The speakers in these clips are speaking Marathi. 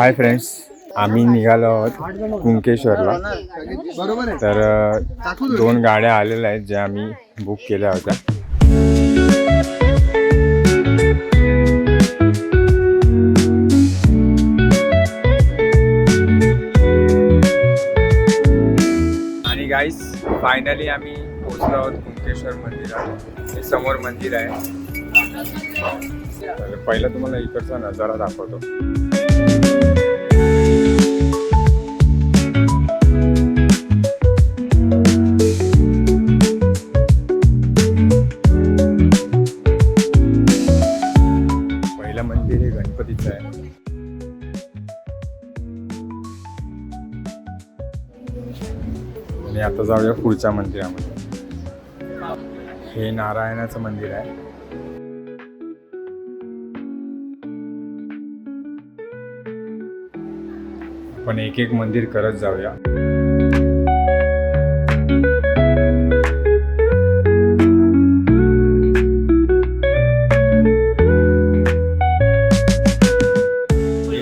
हाय फ्रेंड्स, आम्ही निघालो आहोत कुंकेश्वरला. तर 2 गाड्या आलेल्या आहेत ज्या आम्ही बुक केल्या होत्या. आणि गाईस, फायनली आम्ही पोहोचलो आहोत कुंकेश्वर मंदिरात. हे समोर मंदिर आहे. पहिला तुम्हाला इकडचा नजारा दाखवतो. पहिलं मंदिर हे गणपतीचं आहे. आणि आता जाऊया पुढच्या मंदिरामध्ये. हे नारायणाचं मंदिर आहे. आपण एक एक मंदिर करत जाऊया.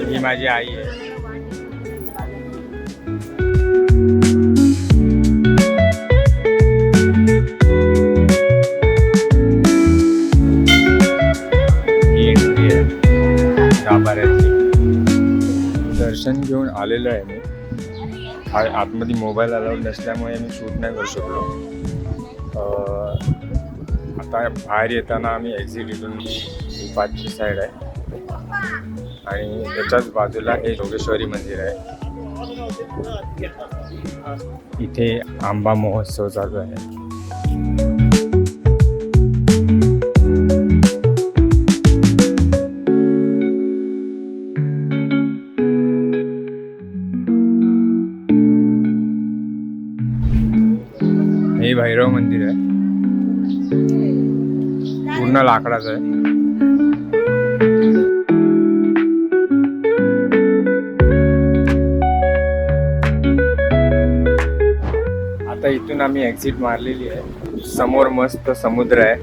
ही माझी आई आहे. दर्शन घेऊन आलेलो आहे मी. आतमध्ये मोबाईल अलाउड नसल्यामुळे मी शूट नाही करू शकलो. आता बाहेर येताना आम्ही एक्झिट इथून पाचची साईड आहे आणि त्याच्याच बाजूला हे जोगेश्वरी मंदिर आहे. इथे आंबा महोत्सव चालू आहे. हे भैरव मंदिर आहे. पूर्ण लाकडाचं आहे. आता इथून आम्ही एक्झिट मारलेली आहे. समोर मस्त समुद्र आहे.